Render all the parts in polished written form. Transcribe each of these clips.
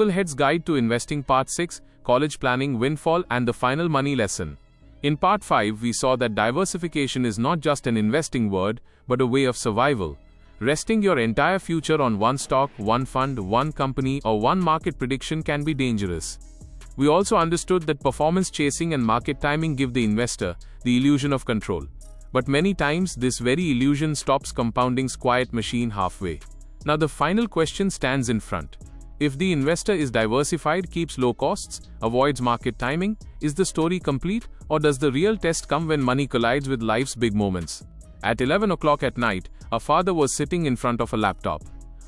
Bogleheads Guide to Investing Part 6, College Planning, Windfall, and the Final Money Lesson. In Part 5, we saw that diversification is not just an investing word, but a way of survival. Resting your entire future on one stock, one fund, one company, or one market prediction can be dangerous. We also understood that performance chasing and market timing give the investor the illusion of control. But many times, this very illusion stops compounding's quiet machine halfway. Now the final question stands in front. If the investor is diversified, keeps low costs, avoids market timing, is the story complete, or does the real test come when money collides with life's big moments? At 11 o'clock at night, a father was sitting in front of a laptop.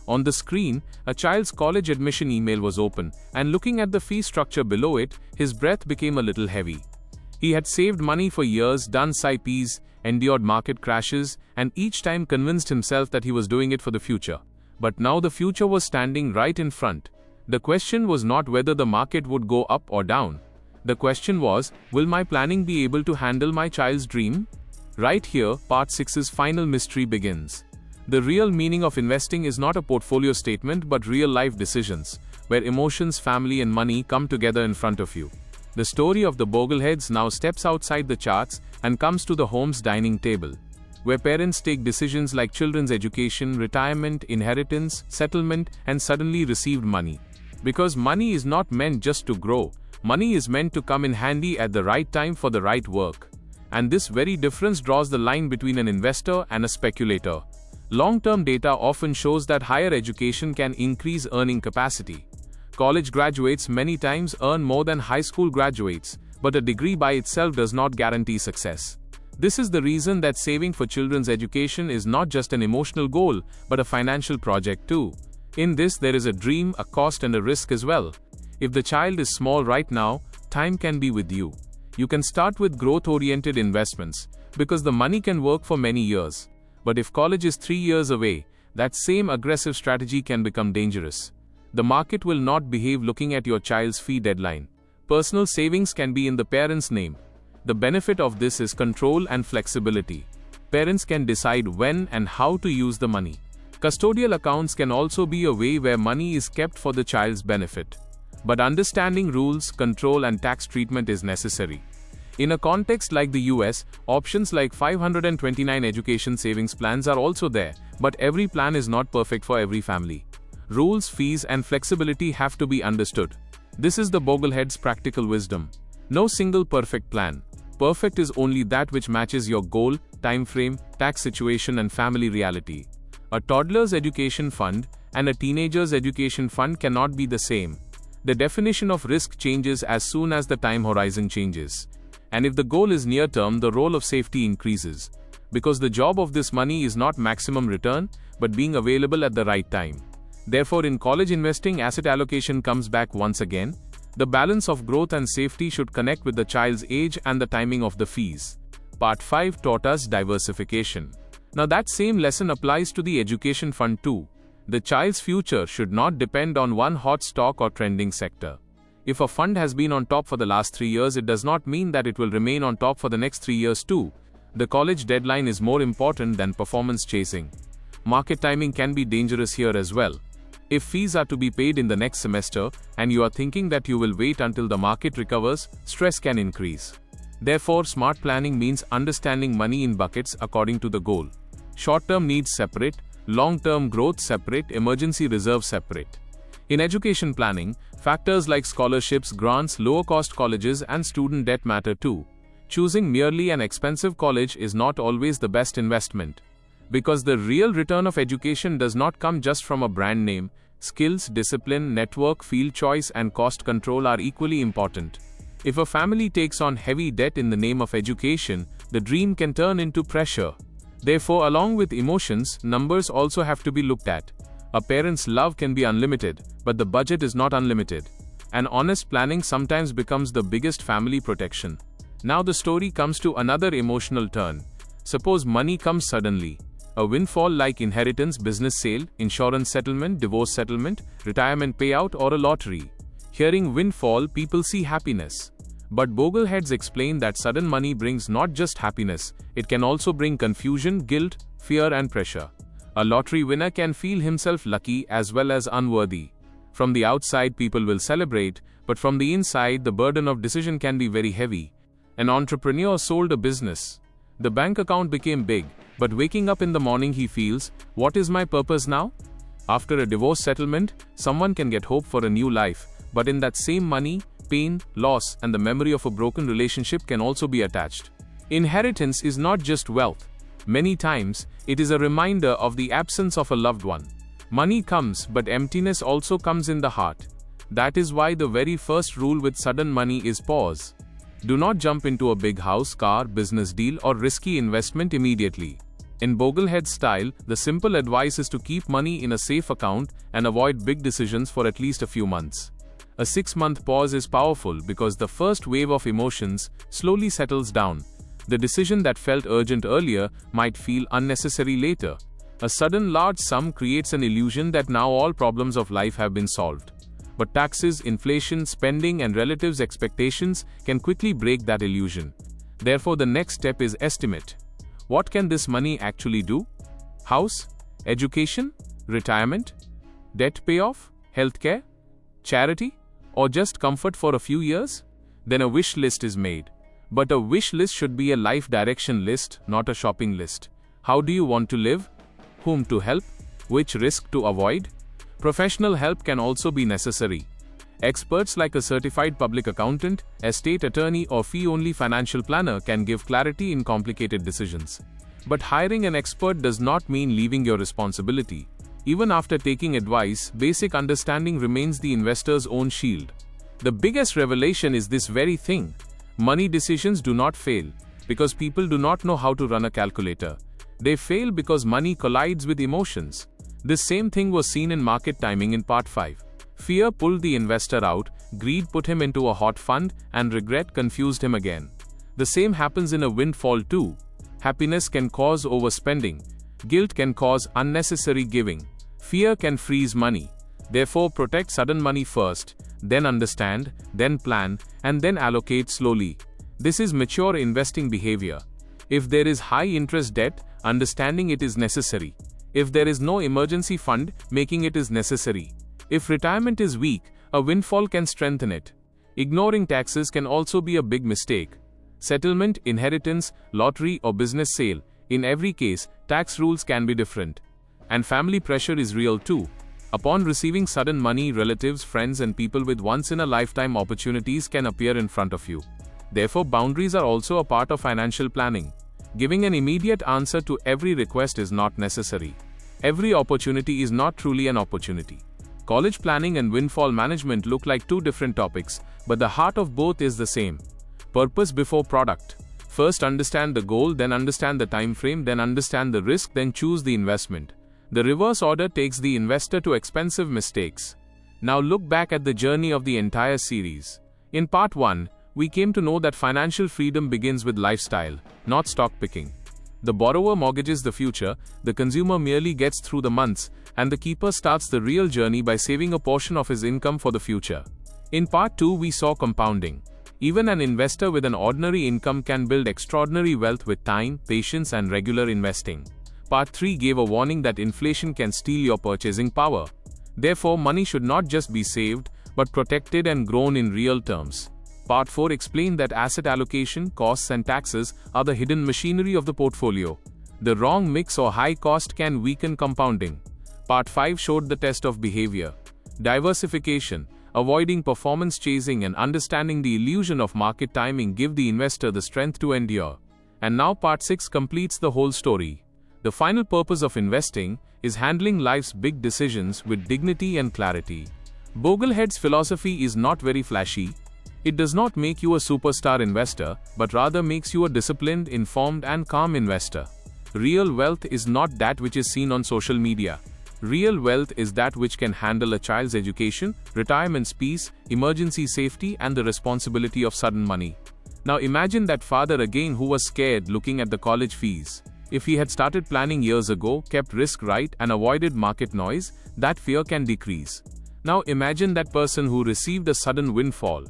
On the screen, a child's college admission email was open, and looking at the fee structure below it, his breath became a little heavy. He had saved money for years, done SIPs, endured market crashes, and each time convinced himself that he was doing it for the future. But now the future was standing right in front. The question was not whether the market would go up or down. The question was, will my planning be able to handle my child's dream? Right here, Part 6's final mystery begins. The real meaning of investing is not a portfolio statement but real-life decisions, where emotions, family and money come together in front of you. The story of the Bogleheads now steps outside the charts and comes to the home's dining table, where parents take decisions like children's education, retirement, inheritance, settlement, and suddenly received money. Because money is not meant just to grow, money is meant to come in handy at the right time for the right work. And this very difference draws the line between an investor and a speculator. Long-term data often shows that higher education can increase earning capacity. College graduates many times earn more than high school graduates, but a degree by itself does not guarantee success. This is the reason that saving for children's education is not just an emotional goal, but a financial project too. In this, there is a dream, a cost, and a risk as well. If the child is small right now, time can be with you. You can start with growth-oriented investments, because the money can work for many years. But if college is 3 years away, that same aggressive strategy can become dangerous. The market will not behave looking at your child's fee deadline. Personal savings can be in the parent's name. The benefit of this is control and flexibility. Parents can decide when and how to use the money. Custodial accounts can also be a way where money is kept for the child's benefit. But understanding rules, control, and tax treatment is necessary. In a context like the US, options like 529 education savings plans are also there, but every plan is not perfect for every family. Rules, fees, and flexibility have to be understood. This is the Boglehead's practical wisdom. No single perfect plan. Perfect is only that which matches your goal, time frame, tax situation, and family reality. A toddler's education fund and a teenager's education fund cannot be the same. The definition of risk changes as soon as the time horizon changes. And if the goal is near term, the role of safety increases. Because the job of this money is not maximum return, but being available at the right time. Therefore, in college investing, asset allocation comes back once again. The balance of growth and safety should connect with the child's age and the timing of the fees. Part 5 taught us diversification. Now that same lesson applies to the education fund too. The child's future should not depend on one hot stock or trending sector. If a fund has been on top for the last 3 years, it does not mean that it will remain on top for the next 3 years too. The college deadline is more important than performance chasing. Market timing can be dangerous here as well. If fees are to be paid in the next semester, and you are thinking that you will wait until the market recovers, stress can increase. Therefore, smart planning means understanding money in buckets according to the goal. Short-term needs separate, long-term growth separate, emergency reserve separate. In education planning, factors like scholarships, grants, lower-cost colleges, and student debt matter too. Choosing merely an expensive college is not always the best investment. Because the real return of education does not come just from a brand name. Skills, discipline, network, field choice, and cost control are equally important. If a family takes on heavy debt in the name of education, the dream can turn into pressure. Therefore, along with emotions, numbers also have to be looked at. A parent's love can be unlimited, but the budget is not unlimited. And honest planning sometimes becomes the biggest family protection. Now the story comes to another emotional turn. Suppose money comes suddenly. A windfall like inheritance, business sale, insurance settlement, divorce settlement, retirement payout, or a lottery. Hearing windfall, people see happiness. But Bogleheads explain that sudden money brings not just happiness, it can also bring confusion, guilt, fear, and pressure. A lottery winner can feel himself lucky as well as unworthy. From the outside, people will celebrate, but from the inside, the burden of decision can be very heavy. An entrepreneur sold a business. The bank account became big, but waking up in the morning he feels, what is my purpose now? After a divorce settlement, someone can get hope for a new life, but in that same money, pain, loss, and the memory of a broken relationship can also be attached. Inheritance is not just wealth. Many times, it is a reminder of the absence of a loved one. Money comes, but emptiness also comes in the heart. That is why the very first rule with sudden money is pause. Do not jump into a big house, car, business deal, or risky investment immediately. In Bogleheads style, the simple advice is to keep money in a safe account and avoid big decisions for at least a few months. A 6-month pause is powerful because the first wave of emotions slowly settles down. The decision that felt urgent earlier might feel unnecessary later. A sudden large sum creates an illusion that now all problems of life have been solved. But taxes, inflation, spending, and relatives' expectations can quickly break that illusion. Therefore, the next step is estimate. What can this money actually do? House, education, retirement, debt payoff, healthcare, charity, or just comfort for a few years? Then a wish list is made. But a wish list should be a life direction list, not a shopping list. How do you want to live? Whom to help? Which risk to avoid? Professional help can also be necessary. Experts like a certified public accountant, estate attorney, or fee-only financial planner can give clarity in complicated decisions. But hiring an expert does not mean leaving your responsibility. Even after taking advice, basic understanding remains the investor's own shield. The biggest revelation is this very thing. Money decisions do not fail because people do not know how to run a calculator. They fail because money collides with emotions. This same thing was seen in market timing in Part 5. Fear pulled the investor out, greed put him into a hot fund, and regret confused him again. The same happens in a windfall too. Happiness can cause overspending. Guilt can cause unnecessary giving. Fear can freeze money. Therefore, protect sudden money first, then understand, then plan, and then allocate slowly. This is mature investing behavior. If there is high interest debt, understanding it is necessary. If there is no emergency fund, making it is necessary. If retirement is weak, a windfall can strengthen it. Ignoring taxes can also be a big mistake. Settlement, inheritance, lottery, or business sale, in every case, tax rules can be different. And family pressure is real too. Upon receiving sudden money, relatives, friends, and people with once-in-a-lifetime opportunities can appear in front of you. Therefore, boundaries are also a part of financial planning. Giving an immediate answer to every request is not necessary. Every opportunity is not truly an opportunity. College planning and windfall management look like two different topics, but the heart of both is the same. Purpose before product. First understand the goal, then understand the time frame, then understand the risk, then choose the investment. The reverse order takes the investor to expensive mistakes. Now look back at the journey of the entire series. In Part 1, we came to know that financial freedom begins with lifestyle, not stock picking. The borrower mortgages the future, the consumer merely gets through the months, and the keeper starts the real journey by saving a portion of his income for the future. In Part 2, we saw compounding. Even an investor with an ordinary income can build extraordinary wealth with time, patience, and regular investing. Part 3 gave a warning that inflation can steal your purchasing power. Therefore, money should not just be saved, but protected and grown in real terms. Part 4 explained that asset allocation, costs, and taxes are the hidden machinery of the portfolio. The wrong mix or high cost can weaken compounding. Part 5 showed the test of behavior. Diversification, avoiding performance chasing, and understanding the illusion of market timing give the investor the strength to endure. And now Part 6 completes the whole story. The final purpose of investing is handling life's big decisions with dignity and clarity. Boglehead's philosophy is not very flashy. It does not make you a superstar investor, but rather makes you a disciplined, informed, and calm investor. Real wealth is not that which is seen on social media. Real wealth is that which can handle a child's education, retirement's peace, emergency safety, and the responsibility of sudden money. Now imagine that father again who was scared looking at the college fees. If he had started planning years ago, kept risk right, and avoided market noise, that fear can decrease. Now imagine that person who received a sudden windfall.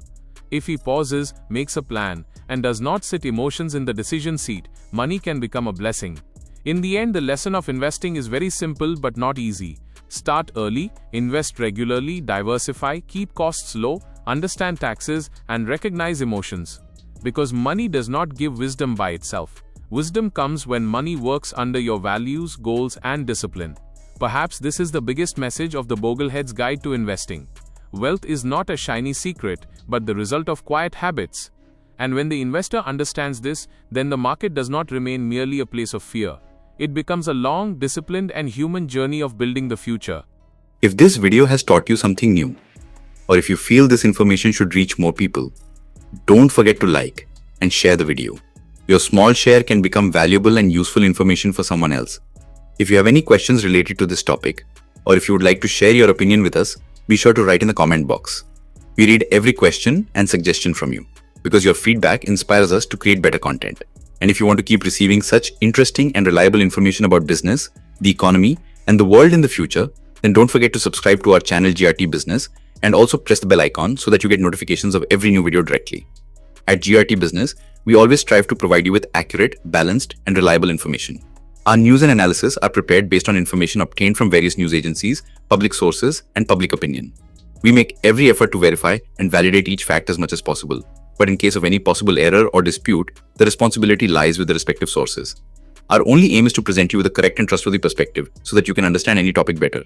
If he pauses, makes a plan, and does not sit emotions in the decision seat, money can become a blessing. In the end, the lesson of investing is very simple but not easy. Start early, invest regularly, diversify, keep costs low, understand taxes, and recognize emotions. Because money does not give wisdom by itself. Wisdom comes when money works under your values, goals, and discipline. Perhaps this is the biggest message of the Bogleheads Guide to Investing. Wealth is not a shiny secret, but the result of quiet habits. And when the investor understands this, then the market does not remain merely a place of fear. It becomes a long, disciplined, and human journey of building the future. If this video has taught you something new, or if you feel this information should reach more people, don't forget to like and share the video. Your small share can become valuable and useful information for someone else. If you have any questions related to this topic, or if you would like to share your opinion with us, be sure to write in the comment box. We read every question and suggestion from you, because your feedback inspires us to create better content. And if you want to keep receiving such interesting and reliable information about business, the economy, and the world in the future, then don't forget to subscribe to our channel GRT Business and also press the bell icon so that you get notifications of every new video directly. At GRT Business, we always strive to provide you with accurate, balanced, and reliable information. Our news and analysis are prepared based on information obtained from various news agencies, public sources, and public opinion. We make every effort to verify and validate each fact as much as possible. But in case of any possible error or dispute, the responsibility lies with the respective sources. Our only aim is to present you with a correct and trustworthy perspective so that you can understand any topic better.